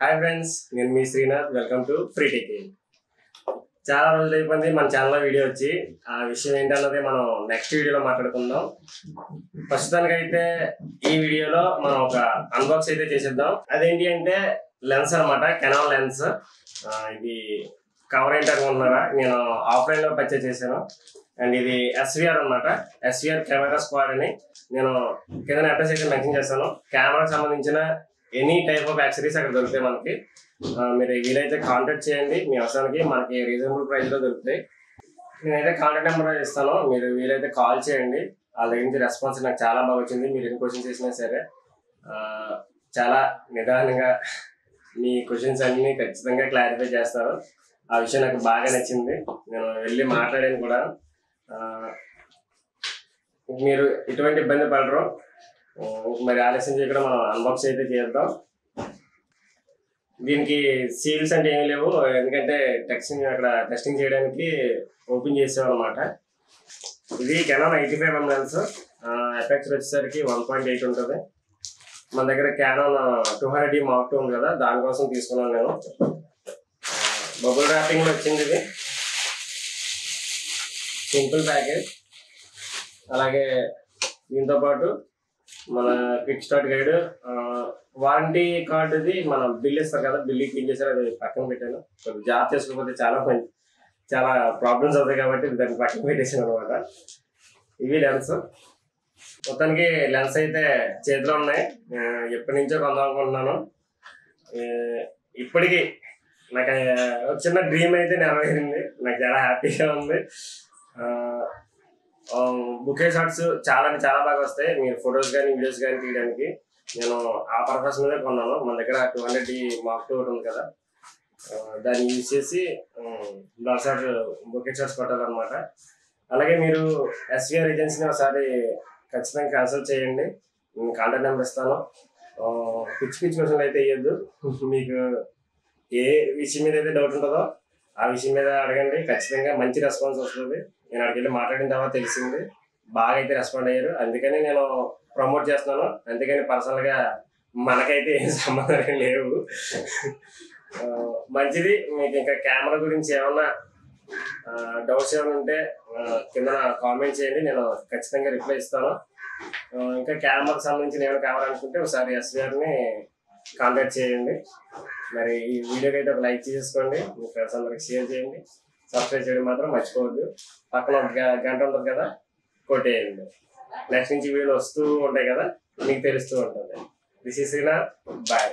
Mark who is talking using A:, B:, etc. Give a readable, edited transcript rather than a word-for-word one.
A: Hi friends, నేను మీ Srinath. Welcome to FreeTicket. చాలా రోజులు అయిపోయింది మన ఛానల్లో వీడియో వచ్చి. ఆ విషయం ఏంటన్నది మనం నెక్స్ట్ వీడియోలో మాట్లాడుకుందాం. ప్రస్తుతానికైతే ఈ వీడియోలో మనం ఒక అన్బాక్స్ అయితే చేసేద్దాం. అదేంటి అంటే లెన్స్ అనమాట, కెనాన్ లెన్స్. ఇది కవర్ ఏంటి అనుకుంటున్నారా? నేను ఆఫ్లైన్లో పర్చేస్ చేశాను. అండ్ ఇది ఎస్విఆర్ అనమాట, ఎస్విఆర్ కెమెరా స్క్వాడ్ అని. నేను కింద అడ్రస్ అయితే మెన్షన్ చేస్తాను. కెమెరాకి సంబంధించిన ఎనీ టైప్ ఆఫ్ యాక్సరీస్ అక్కడ దొరుకుతాయి మనకి. మీరు వీలైతే కాంటాక్ట్ చేయండి, మీ అవసరానికి మనకి రీజనబుల్ ప్రైస్లో దొరుకుతాయి. నేనైతే కాంటాక్ట్ నెంబర్ ఇస్తాను, మీరు వీలైతే కాల్ చేయండి. వాళ్ళ దగ్గర నుంచి రెస్పాన్స్ నాకు చాలా బాగా వచ్చింది. మీరు ఎన్ని క్వశ్చన్స్ చేసినా సరే చాలా నిదానంగా మీ క్వశ్చన్స్ అన్నీ ఖచ్చితంగా క్లారిఫై చేస్తారు. ఆ విషయం నాకు బాగా నచ్చింది. నేను వెళ్ళి మాట్లాడాను కూడా. మీరు ఎటువంటి ఇబ్బంది పడరు. మరి ఆలస్యం చేయకుండా మనం అన్బాక్స్ అయితే చేద్దాం. దీనికి సీల్స్ అంటే ఏమీ లేవు, ఎందుకంటే టెస్టింగ్ చేయడానికి ఓపెన్ చేసాం అనమాట. ఇది కెనాన్ 85mm లెన్స్. ఎఫెక్ట్స్ వచ్చేసరికి 1.8 ఉంటుంది. మన దగ్గర క్యానాన్ 200D Mark II ఉంది కదా, దానికోసం తీసుకున్నాను నేను. బబుల్ ర్యాపింగ్ వచ్చింది. ఇది సింపుల్ ప్యాకేజ్. అలాగే దీంతో పాటు మన క్విక్ స్టార్ట్ గైడ్, వారంటీ కార్డుది మన బిల్ ఇస్తారు కదా, బిల్ క్లీన్ చేశారు, అది పక్కన పెట్టాను. కొంచెం జాబ్ చేసుకోకపోతే చాలా ప్రాబ్లమ్స్ అవుతాయి కాబట్టి దాన్ని పక్కన పెట్టేసాను అనమాట. ఇవి లెన్స్. మొత్తానికి లెన్స్ అయితే చేతిలో ఉన్నాయి. ఎప్పటి నుంచో కొందాం అనుకుంటున్నాను. ఇప్పటికీ నాకు చిన్న డ్రీమ్ అయితే నెరవేరింది. నాకు చాలా హ్యాపీగా ఉంది. బుకే షాట్స్ చాలా బాగా వస్తాయి. మీరు ఫొటోస్ కానీ వీడియోస్ కానీ తీయడానికి నేను ఆ పర్పస్ మీద కొన్నాను. మన దగ్గర 200D Mark II ఉంది కదా, దాన్ని యూజ్ చేసి బుకే షాట్స్ కొట్టాలన్నమాట. అలాగే మీరు ఎస్విఆర్ ఏజెన్సీని ఒకసారి ఖచ్చితంగా కన్సల్ట్ చేయండి. నేను కాంటాక్ట్ నెంబర్ ఇస్తాను. పిచ్చి క్వశ్చన్లు అయితే వేయద్దు. మీకు ఏ విషయం మీద అయితే డౌట్ ఉంటుందో ఆ విషయం మీద అడగండి. ఖచ్చితంగా మంచి రెస్పాన్స్ వస్తుంది. నేను అక్కడికి వెళ్ళి మాట్లాడిన తర్వాత తెలిసింది, బాగా అయితే రెస్పాండ్ అయ్యారు. అందుకని నేను ప్రమోట్ చేస్తున్నాను. అందుకని పర్సనల్గా మనకైతే ఏం సంబంధాలు లేవు. మంచిది. మీకు ఇంకా కెమెరా గురించి ఏమన్నా డౌట్స్ ఏమైనా ఉంటే కింద కామెంట్ చేయండి, నేను ఖచ్చితంగా రిప్లై ఇస్తాను. ఇంకా కెమెరాకి సంబంధించిన ఏమైనా కావాలనుకుంటే ఒకసారి ఎస్విఆర్ని కాంటాక్ట్ చేయండి. మరి ఈ వీడియోకి అయితే ఒక లైక్ చేసుకోండి, మీ ఫ్రెండ్స్ అందరికి షేర్ చేయండి, సబ్స్క్రైబ్ చేయడం మాత్రం మర్చిపోవద్దు. పక్కన ఒక గంట ఉంటుంది కదా, కొట్టేయండి. నెక్స్ట్ నుంచి వీడియోలు వస్తూ ఉంటాయి కదా, మీకు తెలుస్తూ ఉంటుంది. This is Srinath. బాయ్.